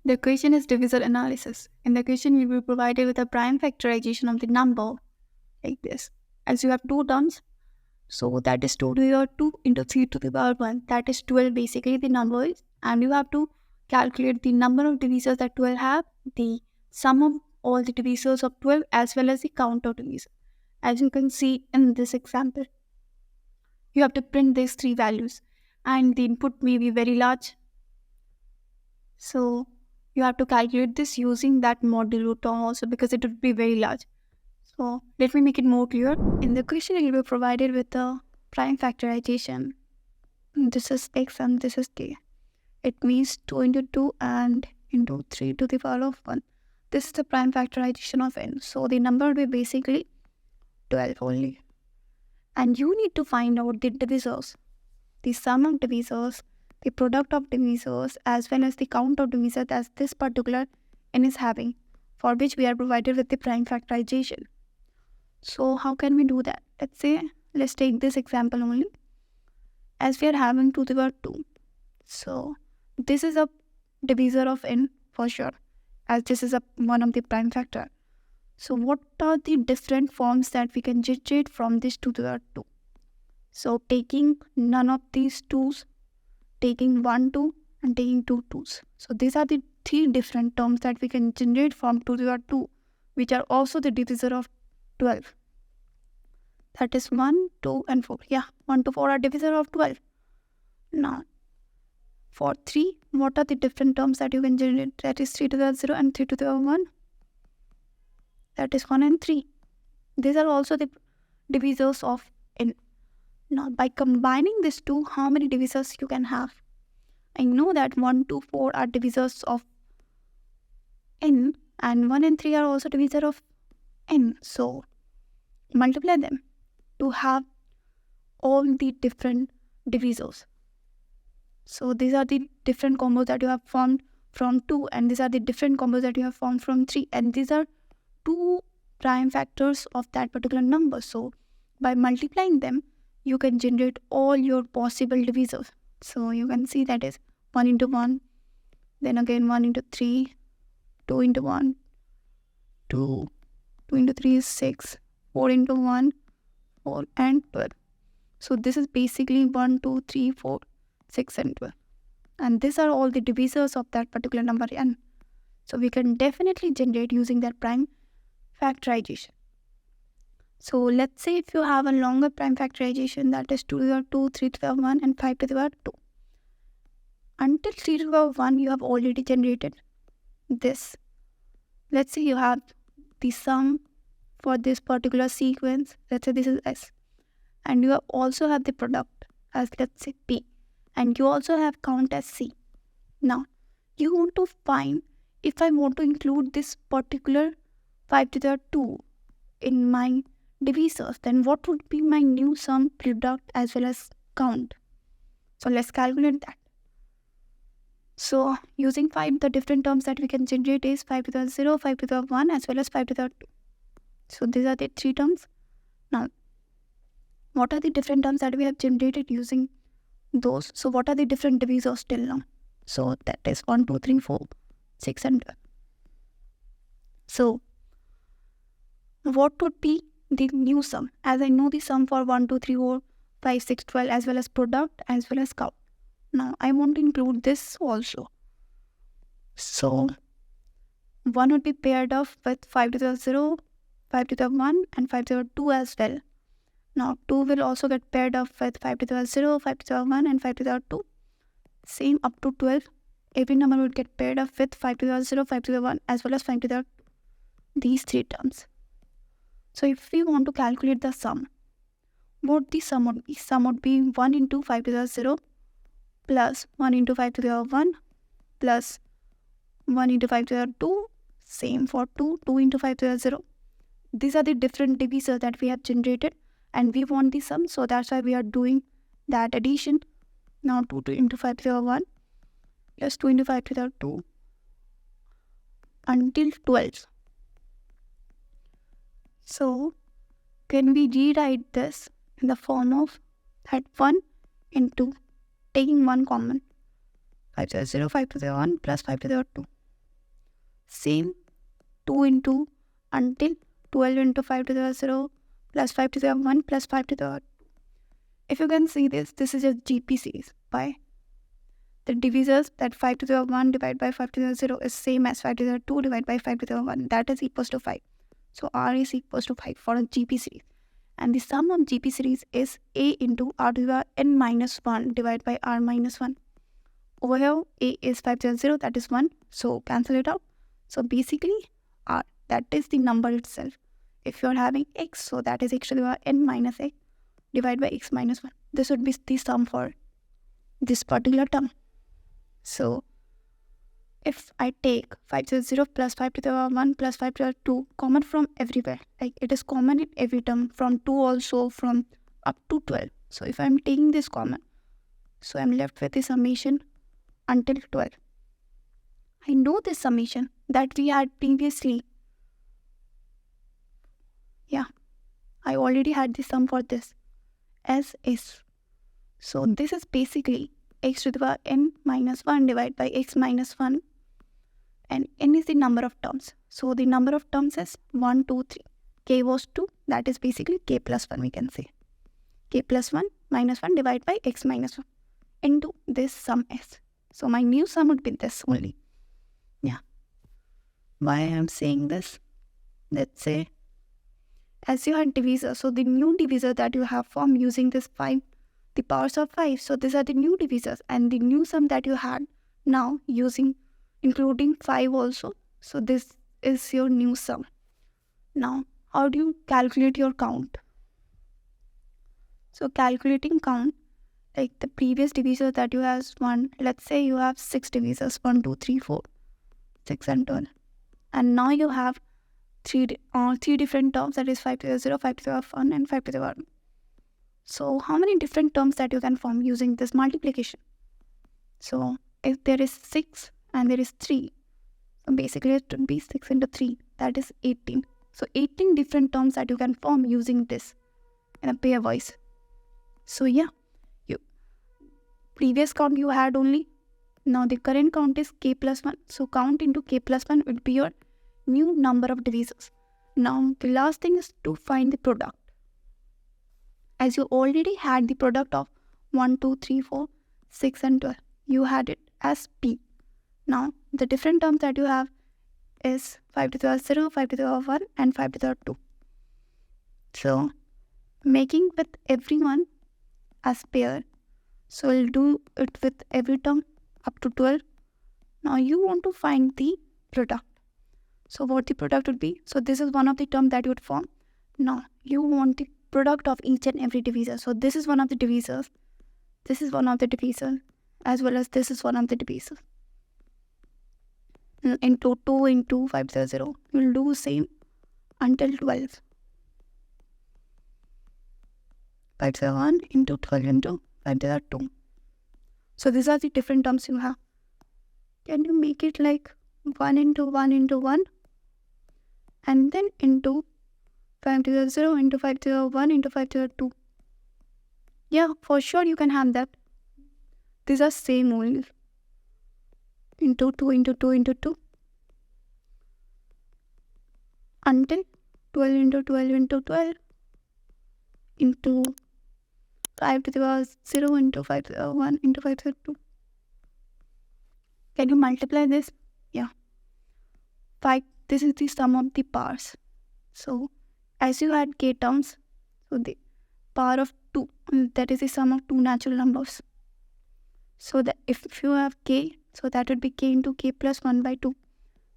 The question is divisor analysis. In the question, you will be provided with a prime factorization of the number like this. As you have two terms, so that is 2 to the power 2 into 3 to the power 1. That is 12 basically the number is. And you have to calculate the number of divisors that 12 have, the sum of all the divisors of 12 as well as the count of divisors. As you can see in this example, you have to print these three values and the input may be very large. So you have to calculate this using that modulo term also because it would be very large. So let me make it more clear. In the question, it will be provided with a prime factorization. This is x and this is k. It means 2 into 2 and into 3 to the power of 1. This is the prime factorization of n. So the number will be basically 12 only. And you need to find out the divisors, the sum of divisors, the product of divisors, as well as the count of divisors that this particular n is having, for which we are provided with the prime factorization. So how can we do that? Let's take this example only. As we are having 2 to the power 2. So this is a divisor of n for sure, as this is one of the prime factor. So what are the different forms that we can generate from this 2 to the power 2? So taking none of these 2's, taking 1 2 and taking 2 2's. So these are the three different terms that we can generate from 2 to the power 2, which are also the divisor of 12. That is 1, 2 and 4. Yeah, 1 to 4 are divisor of 12. Now, for 3, what are the different terms that you can generate? That is 3 to the power 0 and 3 to the power 1. That is 1 and 3. These are also the divisors of n. Now, by combining these two, how many divisors you can have? I know that 1, 2, 4 are divisors of n and 1 and 3 are also divisor of n. So, multiply them to have all the different divisors. So these are the different combos that you have formed from 2 and these are the different combos that you have formed from 3 and these are two prime factors of that particular number. So by multiplying them, you can generate all your possible divisors. So you can see that is 1 into 1, then again 1 into 3, 2 into 1, 2 into 3 is 6, 4 into 1, 4 and 12. So this is basically 1, 2, 3, 4, 6 and 12. And these are all the divisors of that particular number n. So we can definitely generate using that prime factorization. So let's say if you have a longer prime factorization, that is 2 to the power 2, 3 to the power 1 and 5 to the power 2. Until 3 to the power 1, you have already generated this. Let's say you have the sum for this particular sequence. Let's say this is S. And you also have the product as, let's say, P. And you also have count as C. Now, you want to find if I want to include this particular 5 to the power 2 in my divisors, then what would be my new sum, product as well as count? So let's calculate that. So using 5, the different terms that we can generate is 5 to the power 0, 5 to the power 1 as well as 5 to the power 2. So these are the three terms. Now, what are the different terms that we have generated using those? So what are the different divisors till now? So that is 1, 2, 3, 4, 6 and 12. So what would be the new sum? As I know the sum for 1, 2, 3, 4, 5, 6, 12 as well as product as well as count. Now I want to include this also. So 1 would be paired off with 5 to the power 0, 5 to the power 1 and 5 to the power 2 as well. Now 2 will also get paired off with 5 to the power 0, 5 to the power 1 and 5 to the power 2. Same up to 12. Every number would get paired off with 5 to the power 0, 5 to the power 1 as well as 5 to the power 2. These three terms. So if we want to calculate the sum, what the sum would be? Sum would be 1 into 5 to the power 0 plus 1 into 5 to the power 1 plus 1 into 5 to the power 2. Same for 2, 2 into 5 to the power 0. These are the different divisors that we have generated and we want the sum. So that's why we are doing that addition. Now 2 into 5 to the power 1 plus 2 into 5 to the power 2 until 12. So can we rewrite this in the form of that 1 into taking 1 common, 5 to the 0, 5 to the 1 plus 5 to the 2. same 2 into until 12 into 5 to the power 0 plus 5 to the power 1 plus 5 to the power 2. If you can see this is a GP series by the divisors that 5 to the power 1 divided by 5 to the power 0 is same as 5 to the power 2 divided by 5 to the power 1. That is equals to 5. So R is equals to 5 for a GP series. And the sum of GP series is A into R to the power n minus 1 divided by R minus 1. Over here, A is 5 to the power 0, that is 1. So cancel it out. So basically, R, that is the number itself. If you are having x, so that is x to the power n minus x divided by x minus 1. This would be the sum for this particular term. So if I take 5 to the 0 plus 5 to the power 1 plus 5 to the power 2 common from everywhere, like it is common in every term, from 2 also, from up to 12. So if I am taking this common, so I am left with the summation until 12. I know this summation that we had previously. Yeah, I already had the sum for this as is. So this is basically x to the power n minus 1 divided by x minus 1, and n is the number of terms. So the number of terms is 1, 2, 3. K was 2, that is basically k plus 1 we can say. K plus 1 minus 1 divided by x minus 1 into this sum s. So my new sum would be this only. Yeah. Why I am saying this? Let's say, as you had divisor, so the new divisor that you have formed using this 5, the powers of 5. So these are the new divisors, and the new sum that you had now using including 5 also. So this is your new sum. Now, how do you calculate your count? So calculating count, like the previous divisor that you have one, let's say you have 6 divisors, 1, 2, 3, 4, 6 and 12. And now you have three different terms, that is 5 to the 0, 5 to the power 1 and 5 to the power 1. So how many different terms that you can form using this multiplication? So if there is 6 and there is 3, so basically it would be 6 into 3, that is 18. So 18 different terms that you can form using this in a pairwise. So yeah, previous count you had only, now the current count is k plus 1. So count into k plus 1 would be your new number of divisors. Now the last thing is to find the product. As you already had the product of 1, 2, 3, 4, 6 and 12. You had it as P. Now the different terms that you have is 5 to the power 0, 5 to the power 1 and 5 to the power 2. So making with everyone as pair. So we'll do it with every term up to 12. Now you want to find the product. So what the product would be? So this is one of the terms that you would form. Now you want the product of each and every divisor. So this is one of the divisors. This is one of the divisors. As well as this is one of the divisors. Into 2 into 5 to the 0. You'll do same until 12. 5 to the 1 into 12 into 5 to the 2. So these are the different terms you have. Can you make it like 1 into 1 into 1 and then into 5 to the 0 into 5 to the 1 into 5 to the 2? Yeah, for sure you can have that. These are same only. Into 2 into 2 into 2 until 12 into 12 into 12 into 5 to the power 0 into 5 to the power 1 into 5 to the 2. Can you multiply this? Yeah. 5. This is the sum of the powers. So as you had k terms, so the power of 2, that is the sum of 2 natural numbers. So that if you have k, so that would be k into k plus 1 by 2.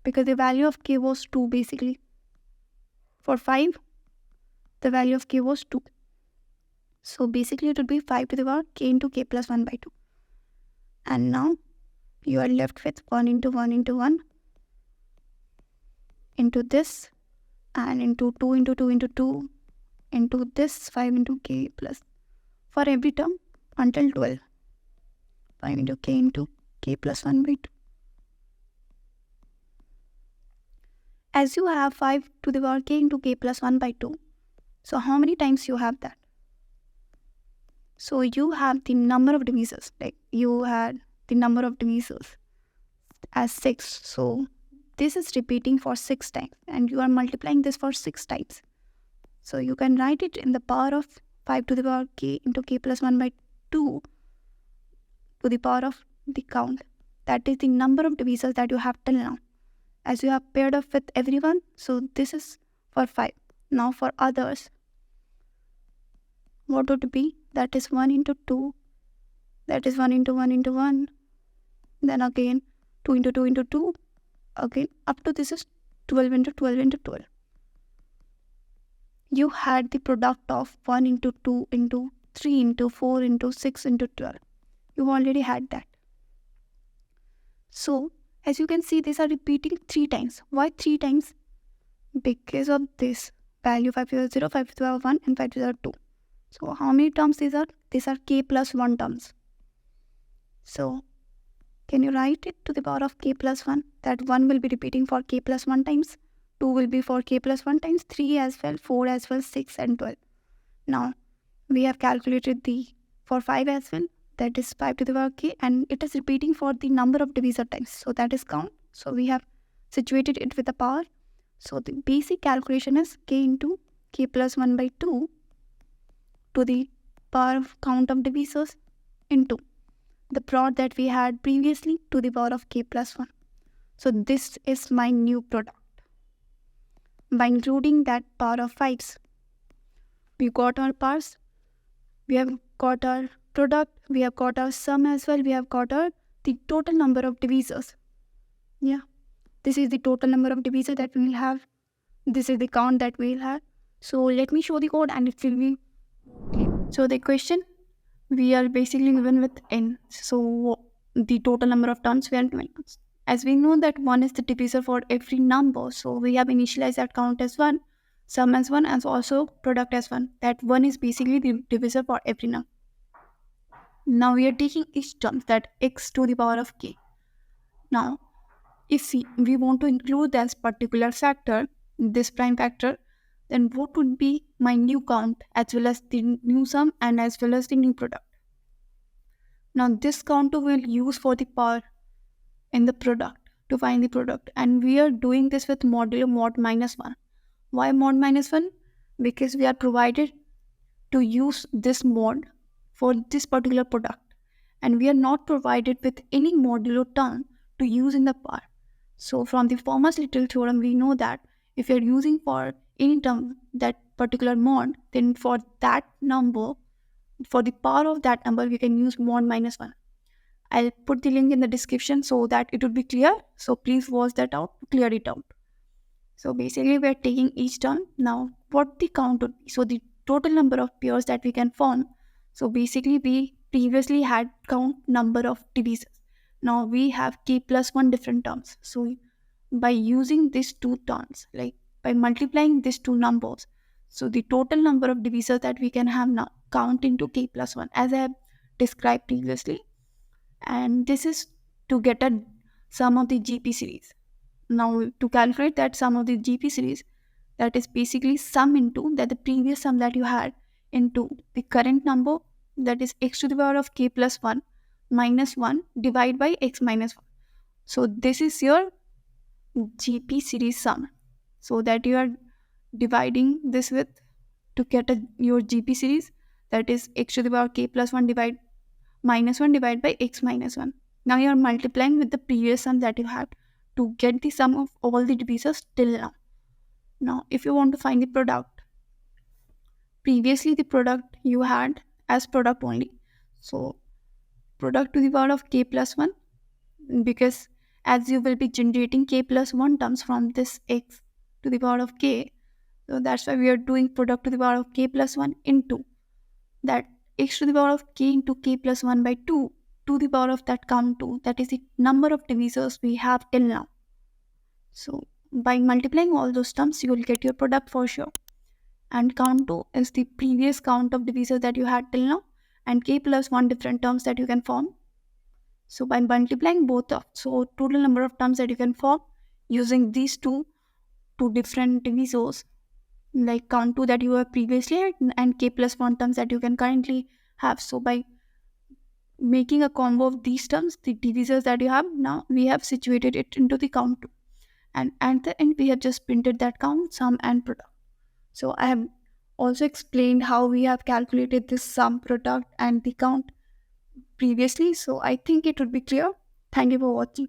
Because the value of k was 2 basically. For 5, the value of k was 2. So basically it would be 5 to the power k into k plus 1 by 2. And now you are left with 1 into 1 into 1 into this and into 2 into 2 into 2 into this 5 into k plus for every term until 12. 5 into k plus 1 by 2. As you have 5 to the power k into k plus 1 by 2, so how many times you have that? So you have the number of divisors, like you had the number of divisors as 6. So this is repeating for 6 times and you are multiplying this for 6 times. So you can write it in the power of 5 to the power k into k plus 1 by 2 to the power of the count. That is the number of divisors that you have till now. As you have paired up with everyone, so this is for 5. Now for others, what would it be? That is 1 into 2. That is 1 into 1 into 1. Then again 2 into 2 into 2. Again up to this is 12 into 12 into 12. You had the product of 1 into 2 into 3 into 4 into 6 into 12. You already had that. So, as you can see, these are repeating 3 times. Why 3 times? Because of this value 5 to the 0, 5 to the power 1 and 5 to the 2. So, how many terms these are? These are k plus 1 terms. So, can you write it to the power of k plus 1? That 1 will be repeating for k plus 1 times. 2 will be for k plus 1 times. 3 as well, 4 as well, 6 and 12. Now, we have calculated the for 5 as well. That is 5 to the power k, and it is repeating for the number of divisor times. So that is count. So we have situated it with the power. So the basic calculation is k into k plus 1 by 2 to the power of count of divisors into the product that we had previously to the power of k plus 1. So this is my new product. By including that power of 5s, we got our powers, we have got our product, we have got our sum as well, we have got our the total number of divisors. Yeah, this is the total number of divisors that we will have. This is the count that we will have. So let me show the code and it will be clear. So the question, we are basically given with n. So the total number of terms we are given. As we know that 1 is the divisor for every number, so we have initialized that count as 1, sum as 1, and also product as 1. That 1 is basically the divisor for every number. Now we are taking each term, that x to the power of k. Now, if we want to include this particular factor, this prime factor, then what would be my new count as well as the new sum and as well as the new product? Now this counter will use for the power in the product to find the product, and we are doing this with modulo mod minus 1. Why mod minus 1? Because we are provided to use this mod for this particular product, and we are not provided with any modulo term to use in the power. So from the Fermat's little theorem, we know that if you are using for any term that particular mod, then for that number, for the power of that number, we can use mod minus 1. I'll put the link in the description so that it would be clear. So please watch that out, clear it out. So basically we are taking each term. Now what the count would be? So the total number of pairs that we can form. So basically we previously had count number of divisors. Now we have k plus 1 different terms. So by using these two terms, like by multiplying these two numbers, so the total number of divisors that we can have now count into k plus 1 as I have described previously. And this is to get a sum of the GP series. Now to calculate that sum of the GP series, that is basically sum into that the previous sum that you had into the current number, that is x to the power of k plus 1 minus 1 divided by x minus 1. So this is your GP series sum. So that you are dividing this with to get your GP series, that is x to the power k plus 1 minus 1 divided by x minus 1. Now you are multiplying with the previous sum that you have to get the sum of all the divisors till now. Now if you want to find the product, previously the product you had as product only. So product to the power of k plus 1, because as you will be generating k plus 1 terms from this x to the power of k, so that's why we are doing product to the power of k plus 1 into that x to the power of k into k plus 1 by 2 to the power of that count 2. That is the number of divisors we have till now. So by multiplying all those terms, you will get your product for sure. And count 2 is the previous count of divisors that you had till now, and k plus 1 different terms that you can form. So by multiplying both of, so total number of terms that you can form using these two different divisors, like count 2 that you have previously had and k plus 1 terms that you can currently have. So by making a combo of these terms, the divisors that you have now, we have situated it into the count 2. And at the end, we have just printed that count, sum, and product. So I have also explained how we have calculated this sum, product, and the count previously. So I think it would be clear. Thank you for watching.